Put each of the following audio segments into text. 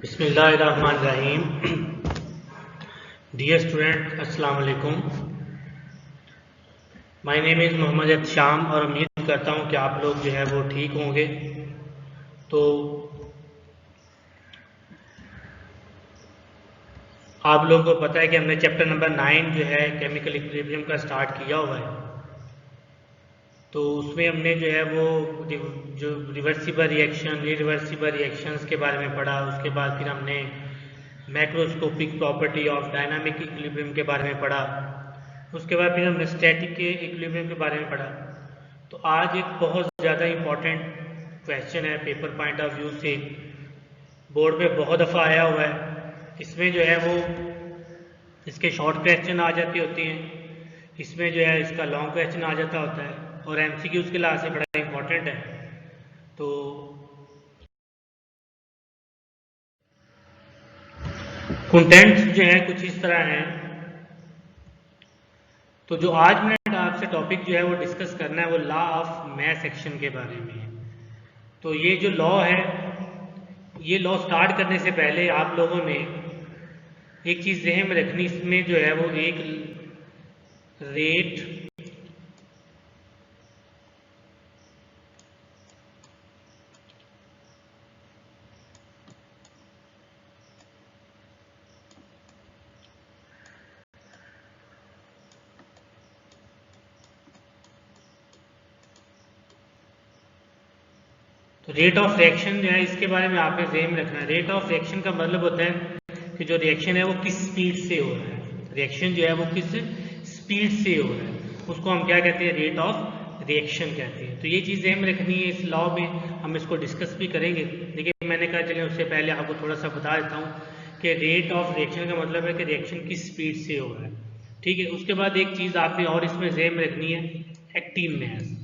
बिस्मिल्लाहिर्रहमानिर्रहीम। Dear student, अस्सलाम वालेकुम। My name is Mohammad Ehtesham और उम्मीद करता हूँ कि आप लोग जो है वो ठीक होंगे। तो आप लोगों को पता है कि हमने चैप्टर नंबर 9 जो है केमिकल इक्विलिब्रियम का स्टार्ट किया हुआ है। तो उसमें हमने जो है वो जो रिवर्सिबल रिएक्शन, इरिवर्सिबल रिएक्शंस के बारे में पढ़ा। उसके बाद फिर हमने macroscopic property of dynamic equilibrium के बारे में पढ़ा। उसके बाद फिर हमने स्टैटिक के इक्विलिब्रियम के बारे में पढ़ा। तो आज एक बहुत ज़्यादा इम्पॉर्टेंट क्वेश्चन है पेपर पॉइंट ऑफ व्यू से, बोर्ड पे बहुत दफ़ा आया हुआ है। इसमें जो है वो इसके शॉर्ट क्वेश्चन आ जाते होते हैं, इसमें जो है इसका लॉन्ग क्वेश्चन आ जाता होता है और एमसीक्यूज के लिहाज से बड़ा इम्पॉर्टेंट है। तो कंटेंट्स जो है कुछ इस तरह हैं। तो जो आज मैंने आपसे टॉपिक जो है वो डिस्कस करना है वो लॉ ऑफ मास एक्शन के बारे में है। तो ये जो लॉ है, ये लॉ स्टार्ट करने से पहले आप लोगों ने एक चीज़ ज़हन में रखनी, इसमें जो है वो एक रेट तो रेट ऑफ रिएक्शन जो है इसके बारे में आपने ज़हन में रखना है। रेट ऑफ रिएक्शन का मतलब होता है कि जो रिएक्शन है वो किस स्पीड से हो रहा है। रिएक्शन जो है वो किस स्पीड से हो रहा है, उसको हम क्या कहते हैं, रेट ऑफ रिएक्शन कहते हैं। तो ये चीज़ ज़हन में रखनी है। इस लॉ में हम इसको डिस्कस भी करेंगे, लेकिन मैंने कहा चलिए उससे पहले आपको थोड़ा सा बता देता हूँ कि रेट ऑफ रिएक्शन का मतलब है कि रिएक्शन किस स्पीड से हो रहा है। ठीक है। उसके बाद एक चीज़ आपने और इसमें ज़हन में रखनी है, एक्टिव मास।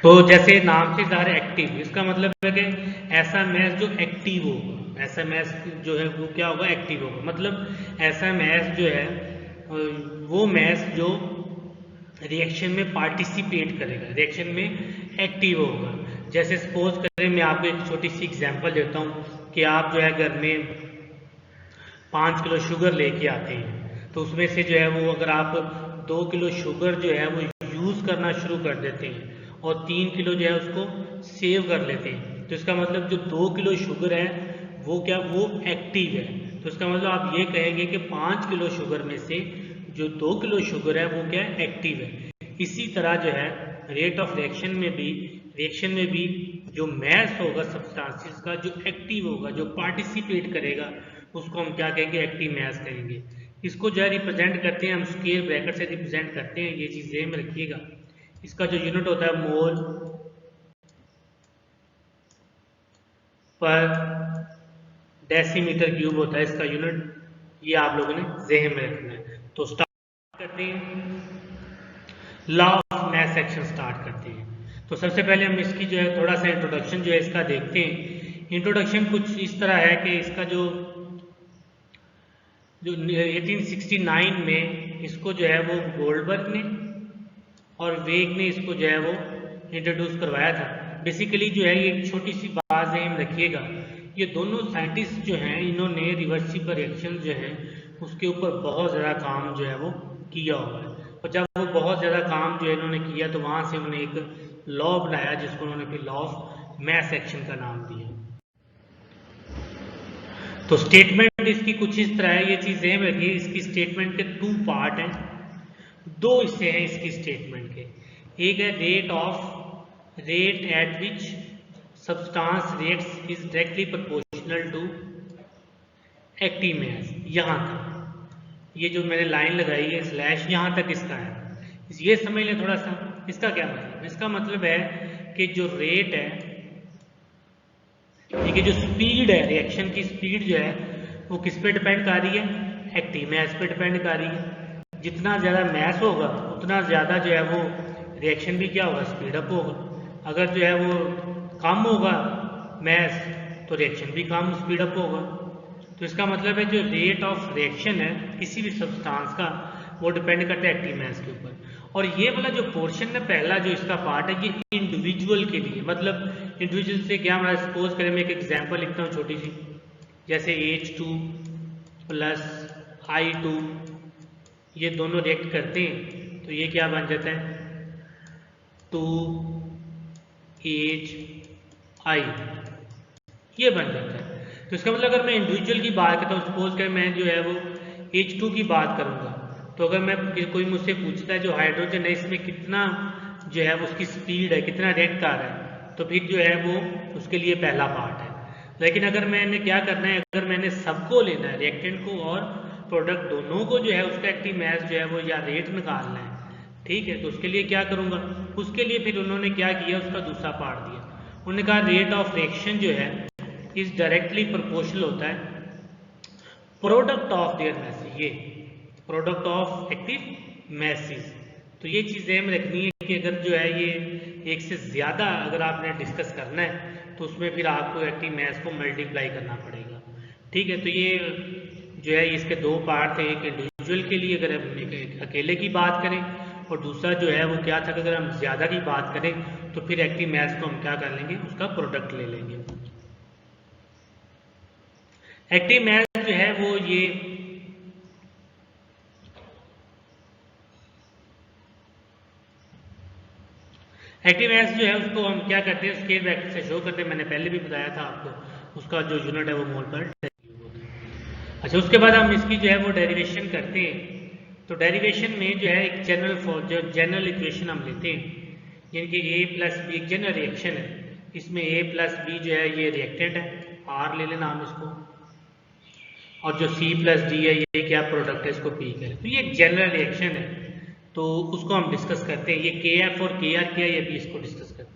तो जैसे नाम से ज़ाहिर एक्टिव, इसका मतलब है कि ऐसा मैस जो एक्टिव होगा, ऐसा मैस जो है वो क्या होगा, एक्टिव होगा। मतलब ऐसा मैस जो है वो मैस जो रिएक्शन में पार्टिसिपेट करेगा, रिएक्शन में एक्टिव होगा। जैसे सपोज करें, मैं आपको एक छोटी सी एग्जांपल देता हूँ कि आप जो है घर में 5 किलो शुगर लेके आते हैं, तो उसमें से जो है वो अगर आप 2 किलो शुगर जो है वो यूज़ करना शुरू कर देते हैं और 3 किलो जो है उसको सेव कर लेते हैं, तो इसका मतलब जो 2 किलो शुगर है वो क्या, वो एक्टिव है। तो इसका मतलब आप ये कहेंगे कि 5 किलो शुगर में से जो 2 किलो शुगर है वो क्या है, एक्टिव है। इसी तरह जो है रेट ऑफ रिएक्शन में भी जो मैस होगा सब्सटेंसेस का, जो एक्टिव होगा, जो पार्टिसिपेट करेगा, उसको हम क्या कहेंगे, एक्टिव मैस कहेंगे। इसको जो है रिप्रेजेंट करते हैं हम स्क्वायर ब्रैकेट से रिप्रेजेंट करते हैं, ये चीज़ ध्यान में रखिएगा। इसका जो यूनिट होता है मोल पर डेसीमीटर क्यूब होता है इसका यूनिट, ये आप लोगों ने ज़हन में रखना है। तो स्टार्ट करते हैं, law of mass action start करते हैं। तो सबसे पहले हम इसकी जो है थोड़ा सा इंट्रोडक्शन जो है इसका देखते हैं। इंट्रोडक्शन कुछ इस तरह है कि इसका जो 1869 में इसको जो है वो गोल्डबर्ग ने और वेग ने इसको जो है वो इंट्रोड्यूस करवाया था। बेसिकली जो है ये एक छोटी सी बात ध्यान रखिएगा, ये दोनों साइंटिस्ट जो हैं इन्होंने रिवर्सिबल रिएक्शन जो है उसके ऊपर बहुत ज़्यादा काम जो है वो किया हुआ है। और जब वो बहुत ज़्यादा काम जो है इन्होंने किया तो वहाँ से उन्होंने एक लॉ बनाया जिसको उन्होंने फिर लॉ ऑफ मास एक्शन का नाम दिया। तो स्टेटमेंट इसकी कुछ इस तरह है, ये चीज़ ध्यान रखिए। इसकी स्टेटमेंट के 2 पार्ट हैं, 2 हिस्से हैं इसकी स्टेटमेंट के। एक है rate at which substance reacts is directly proportional to active mass. यहाँ तक ये जो मैंने लाइन लगाई है स्लैश, यहाँ तक इसका है। ये समझ लें थोड़ा सा, इसका क्या मतलब, इसका मतलब है कि जो रेट है, ठीक है, जो स्पीड है, रिएक्शन की स्पीड जो है वो किस पे डिपेंड कर रही है, एक्टिव मास पे डिपेंड कर रही है। जितना ज़्यादा मास होगा उतना ज़्यादा जो है वो रिएक्शन भी क्या होगा, स्पीड अप होगा। अगर जो है वो कम होगा मास तो रिएक्शन भी कम स्पीड अप होगा। तो इसका मतलब है जो रेट ऑफ रिएक्शन है किसी भी सब्सटेंस का वो डिपेंड करता है एक्टिव मास के ऊपर। और ये वाला जो पोर्शन है पहला जो इसका पार्ट है ये इंडिविजुअल के लिए, मतलब इंडिविजुअल से क्या हमारा सपोज करें, मैं एक एग्जांपल लिखता हूँ छोटी सी, जैसे H2 प्लस I2 ये दोनों रिएक्ट करते हैं तो ये क्या बन जाता है 2HI ये बन जाता है। तो इसका मतलब अगर मैं इंडिविजुअल की बात करता हूँ, सपोज करें मैं जो है वो H2 की बात करूँगा, तो अगर मैं कोई मुझसे पूछता है जो हाइड्रोजन है इसमें कितना जो है उसकी स्पीड है, कितना रिएक्ट कर रहा है, तो फिर जो है वो उसके लिए पहला पार्ट है। लेकिन अगर मैंने क्या करना है, अगर मैंने सबको लेना है रिएक्टेंट को और प्रोडक्ट दोनों को जो है उसका एक्टिव मास जो है वो या रेट निकालना है, ठीक है, तो उसके लिए क्या करूँगा, उसके लिए फिर उन्होंने क्या किया उसका दूसरा पार्ट दिया, उन्होंने कहा रेट ऑफ रिएक्शन जो है इज डायरेक्टली प्रोपोर्शनल होता है प्रोडक्ट ऑफ देयर मैसेज, ये प्रोडक्ट ऑफ एक्टिव मैसेज। तो ये चीज़ें हमें रखनी है कि अगर जो है ये एक से ज़्यादा अगर आपने डिस्कस करना है तो उसमें फिर आपको एक्टिव मास को मल्टीप्लाई करना पड़ेगा, ठीक है। तो ये जो है इसके दो पार्ट थे, एक इंडिविजुअल के लिए अगर हम एक अकेले की बात करें और दूसरा जो है वो क्या था कि अगर हम ज़्यादा की बात करें तो फिर एक्टिव मास को हम क्या कर लेंगे उसका प्रोडक्ट ले लेंगे। एक्टिव मास जो है वो ये एक्टिव मास जो है उसको हम क्या करते हैं स्केल ब्रैकेट से शो करते हैं, मैंने पहले भी बताया था आपको, उसका जो यूनिट है वो मोल पर होता है। अच्छा, उसके बाद हम इसकी जो है वो डेरिवेशन करते हैं। तो डेरिवेशन में जो है एक जनरल इक्वेशन हम लेते हैं, यानी कि A प्लस बी एक जनरल रिएक्शन है, इसमें A प्लस बी जो है ये रिएक्टेंट है, R ले लेना हम इसको, और जो C प्लस डी है ये क्या प्रोडक्ट है, इसको P करें। तो ये एक जनरल रिएक्शन है तो उसको हम डिस्कस करते हैं, ये KF और KR क्या है ये भी इसको डिस्कस करते हैं।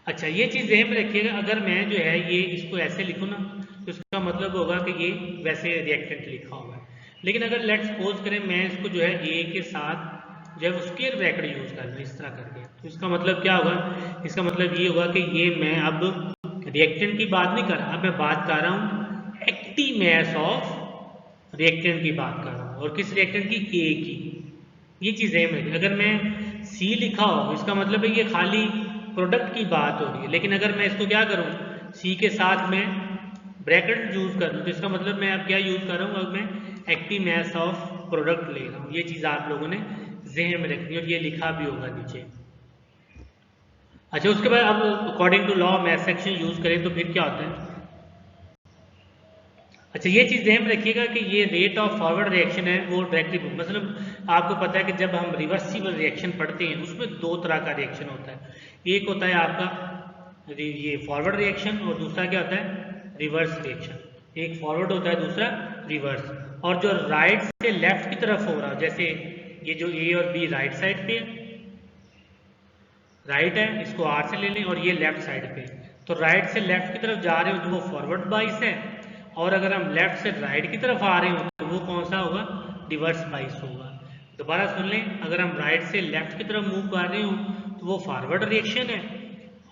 अच्छा, ये चीज़ ध्यान में रखिएगा, अगर मैं जो है ये इसको ऐसे लिखूँ ना तो इसका मतलब होगा कि ये वैसे रिएक्टेंट लिखा हुआ है, लेकिन अगर लेट्स सपोज करें मैं इसको जो है A के साथ जो है स्क्वायर ब्रैकेट यूज कर लूँ इस तरह करके, तो इसका मतलब क्या होगा, इसका मतलब ये होगा कि ये मैं अब रिएक्टेंट की बात नहीं कर रहा, अब मैं बात कर रहा हूँ एक्टिव मास ऑफ रिएक्टेंट की बात कर रहा हूँ, और किस रिएक्टेंट की, A की। ये चीज़ें में अगर मैं C लिखा हो इसका मतलब है ये खाली प्रोडक्ट की बात हो रही है, लेकिन अगर मैं इसको क्या करूँ C के साथ मैं ब्रैकेट यूज कर लूँ तो इसका मतलब मैं अब क्या यूज कर रहा हूँ, अब मैं एक्टिव मास ऑफ प्रोडक्ट ले रहा हूँ। ये चीज़ आप लोगों ने ज़हन में रखनी है और ये लिखा भी होगा नीचे। अच्छा, उसके बाद अब according to law of mass action use करें तो फिर क्या होता है। अच्छा, ये चीज़ ध्यान रखिएगा कि ये रेट ऑफ फॉरवर्ड रिएक्शन है वो डायरेक्टली, मतलब आपको पता है कि जब हम रिवर्सिबल रिएक्शन पढ़ते हैं उसमें दो तरह का रिएक्शन होता है, एक होता है आपका ये फॉरवर्ड रिएक्शन और दूसरा क्या होता है रिवर्स रिएक्शन। एक फॉरवर्ड होता है दूसरा रिवर्स, और जो राइट से लेफ्ट की तरफ हो रहा है, जैसे ये जो A और B राइट साइड पे राइट है, इसको R से ले लें, और ये लेफ्ट साइड पे, तो राइट से लेफ्ट की तरफ जा रहे हो तो वो फॉरवर्ड बाइस है, और अगर हम लेफ्ट से राइट की तरफ आ रहे हो तो वो कौन सा होगा, रिवर्स बाइस होगा। दोबारा सुन लें, अगर हम राइट से लेफ्ट की तरफ मूव कर रहे हो तो वो फॉरवर्ड रिएक्शन है,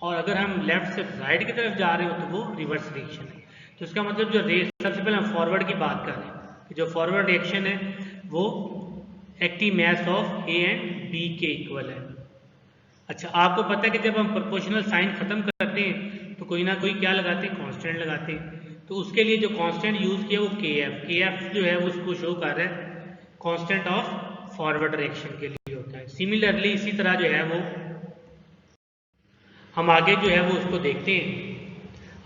और अगर हम लेफ्ट से राइट की तरफ जा रहे हो तो वो रिवर्स रिएक्शन है। तो इसका मतलब जो सबसे पहले हम फॉरवर्ड की बात कर रहे हैं कि जो फॉरवर्ड रिएक्शन है वो active mass of A and B के इक्वल है। अच्छा, आपको पता है कि जब हम प्रोपोर्शनल साइन खत्म करते हैं तो कोई ना कोई क्या लगाते हैं, कांस्टेंट लगाते हैं, तो उसके लिए जो कांस्टेंट यूज किया वो KF जो है वो उसको शो कर रहा है कांस्टेंट ऑफ फॉरवर्ड रिएक्शन के लिए होता है। सिमिलरली इसी तरह जो है वो हम आगे जो है वो उसको देखते हैं।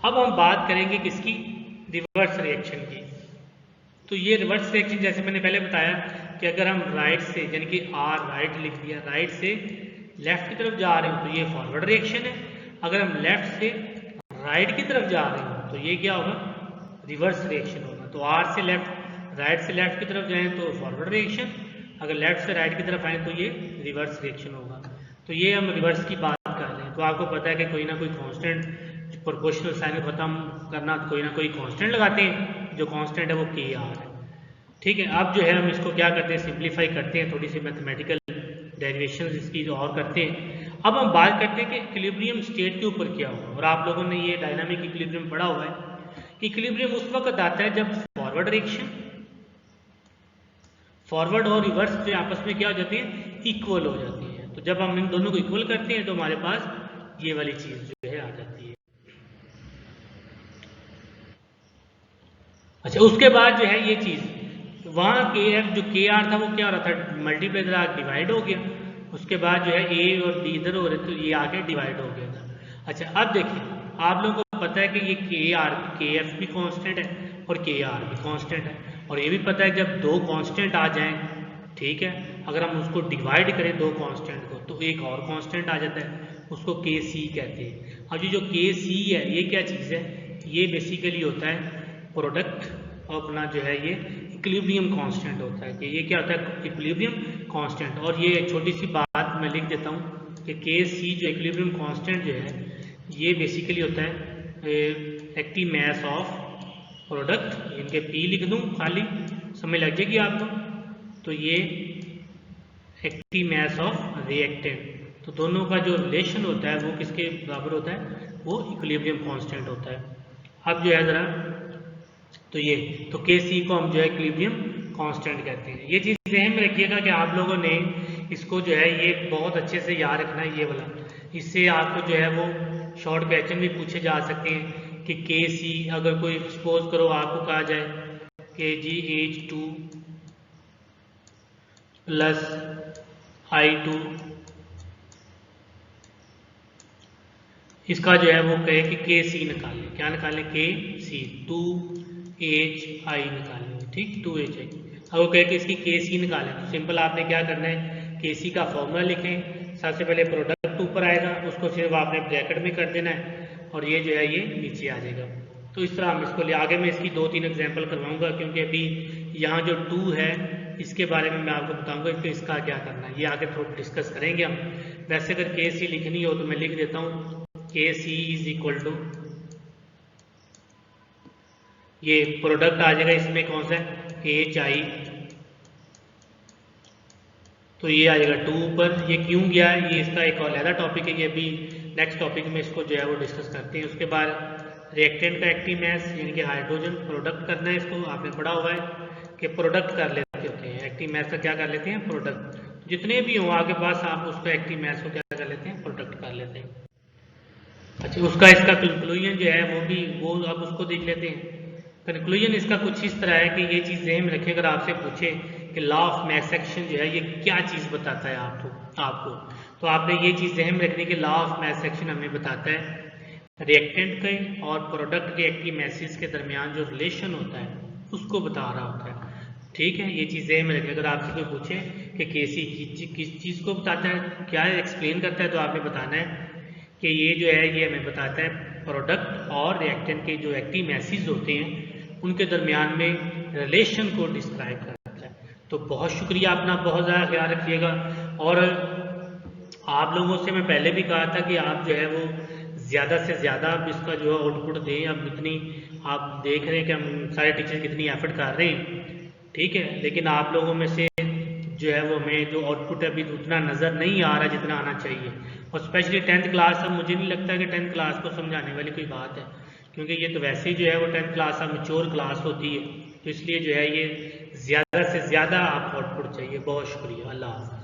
अब हम बात करेंगे किसकी, रिवर्स रिएक्शन की। तो ये रिवर्स रिएक्शन जैसे मैंने पहले बताया कि अगर हम राइट से यानी कि R राइट लिख दिया, राइट से लेफ्ट की तरफ जा रहे हो तो ये फॉरवर्ड रिएक्शन है, अगर हम लेफ्ट से राइट की तरफ जा रहे हो तो ये क्या होगा, रिवर्स रिएक्शन होगा। तो R से लेफ्ट, राइट से लेफ्ट की तरफ जाएं तो फॉरवर्ड रिएक्शन, अगर लेफ्ट से राइट की तरफ आए तो ये रिवर्स रिएक्शन होगा। तो ये हम रिवर्स की बात कर रहे हैं, तो आपको पता है कि कोई ना कोई कांस्टेंट प्रोपोर्शनल साइन को खत्म करना तो कोई ना कोई कांस्टेंट लगाते हैं, जो कांस्टेंट है वो KR है, ठीक है। अब जो है हम इसको क्या करते हैं, सिंप्लीफाई करते हैं, थोड़ी सी मैथमेटिकल डेरिवेशन इसकी जो और करते हैं। अब हम बात करते हैं कि इक्विलिब्रियम स्टेट के ऊपर क्या होगा, और आप लोगों ने ये डायनामिक इक्विलिब्रियम पढ़ा हुआ है इक्विलिब्रियम उस वक्त आता है जब फॉरवर्ड डायरेक्शन, फॉरवर्ड और रिवर्स जो आपस में क्या हो जाती है, इक्वल हो जाती है। तो जब हम इन दोनों को इक्वल करते हैं तो हमारे पास ये वाली चीज जो है आ जाती है। अच्छा, उसके बाद जो है ये चीज वहां के एफ जो के आर था वो क्या हो रहा था, मल्टीप्लाई डिवाइड हो गया। उसके बाद जो है ए और बी इधर हो रहे तो ये आगे डिवाइड हो गया था। अच्छा, अब देखिए आप लोगों को पता है कि ये के आर के एफ भी कांस्टेंट है और के आर भी कांस्टेंट है, और ये भी पता है जब दो कांस्टेंट आ जाएं, ठीक है, अगर हम उसको डिवाइड करें दो कांस्टेंट को तो एक और कांस्टेंट आ जाता है, उसको के सी कहते हैं। अब ये जो के सी है ये क्या चीज़ है, ये बेसिकली होता है प्रोडक्ट अपना जो है ये इक्विलिब्रियम कांस्टेंट होता है, कि ये क्या होता है, इक्विलिब्रियम कांस्टेंट। और ये छोटी सी बात मैं लिख देता हूँ कि के सी जो इक्विलिब्रियम कांस्टेंट जो है ये बेसिकली होता है एक्टिव मैस ऑफ प्रोडक्ट, इनके पी लिख दूँ खाली समझ लग जाएगी आपको। तो ये एक्टिव मैस ऑफ रिएक्टेंट, तो दोनों का जो रिलेशन होता है वो किसके बराबर होता है, वो इक्विलिब्रियम कांस्टेंट होता है। अब जो है ज़रा तो ये तो के सी को हम जो है इक्विलिब्रियम कांस्टेंट कहते हैं। ये चीज़ ध्यान में रखिएगा कि आप लोगों ने इसको जो है ये बहुत अच्छे से याद रखना है ये वाला, इससे आपको जो है वो शॉर्ट क्वेश्चन भी पूछे जा सकते हैं कि के सी अगर कोई सपोज करो आपको कहा जाए कि जी H2 प्लस I2 इसका जो है वो कहे कि के सी निकालें, क्या निकालें, के सी 2HI निकालेंगे, ठीक 2HI। अब वो कहे कि इसकी के सी निकालें तो सिंपल आपने क्या करना है, के सी का फॉर्मूला लिखें, सबसे पहले प्रोडक्ट ऊपर आएगा उसको सिर्फ आपने ब्रैकेट में कर देना है और ये जो है ये नीचे आ जाएगा। तो इस तरह हम इसको ले आगे मैं इसकी 2-3 एग्जाम्पल करवाऊंगा, क्योंकि अभी यहाँ जो 2 है इसके बारे में मैं आपको बताऊंगा कि इसका क्या करना है, ये आगे थोड़ा डिस्कस करेंगे हम। वैसे अगर के सी लिखनी हो तो मैं लिख देता हूँ के सी इज इक्वल टू, ये प्रोडक्ट आ जाएगा इसमें कौन सा HI, तो ये आ जाएगा 2 ऊपर। ये क्यों गया है ये इसका एक और अलग टॉपिक है, ये अभी नेक्स्ट टॉपिक में इसको जो है वो डिस्कस करते हैं। उसके बाद रिएक्टेंट का एक्टिव मैस यानी कि हाइड्रोजन प्रोडक्ट करना है, इसको आपने पढ़ा हुआ है कि प्रोडक्ट कर लेते होते हैं, एक्टिव मैस का क्या कर लेते हैं, प्रोडक्ट। जितने भी हों आपके पास आप उसको एक्टिव मैस को क्या कर लेते हैं, प्रोडक्ट कर लेते हैं। अच्छा, उसका इसका कंक्लूजन जो है वो अब उसको देख लेते हैं। कंक्लूजन इसका कुछ इस तरह है कि ये चीज़ ध्यान में रखें, अगर आपसे पूछे कि लॉ ऑफ मैस एक्शन जो है ये क्या चीज़ बताता है आपको तो आपने ये चीज़ ध्यान में रखनी कि लॉ ऑफ मैस एक्शन हमें बताता है रिएक्टेंट के और प्रोडक्ट के एक्टिव मैसेज के दरमियान जो रिलेशन होता है उसको बता रहा होता है, ठीक है। ये चीज़ ध्यान में रखें, अगर आपसे कोई पूछे कि केसी किस चीज़ को बताता है, क्या एक्सप्लेन करता है, तो आपने बताना है कि ये जो है ये हमें बताता है प्रोडक्ट और रिएक्टेंट के जो एक्टिव मैसेज होते हैं उनके दरमियान में रिलेशन को डिस्क्राइब करता है। तो बहुत शुक्रिया, अपना बहुत ज़्यादा ख्याल रखिएगा। और आप लोगों से मैं पहले भी कहा था कि आप जो है वो ज़्यादा से ज़्यादा अब इसका जो है आउटपुट दें। अब इतनी आप देख रहे हैं कि हम सारे टीचर कितनी एफर्ट कर रहे हैं, ठीक है, लेकिन आप लोगों में से जो है वो हमें जो आउटपुट है अभी उतना नज़र नहीं आ रहा जितना आना चाहिए। और स्पेशली 10th क्लास, अब मुझे नहीं लगता कि 10th क्लास को समझाने वाली कोई बात है, क्योंकि ये तो वैसे ही जो है वो 10th क्लास अब मैच्योर क्लास होती है, तो इसलिए जो है ये ज़्यादा से ज़्यादा आप आउटपुट चाहिए। बहुत शुक्रिया, अल्लाह हाफ़िज़।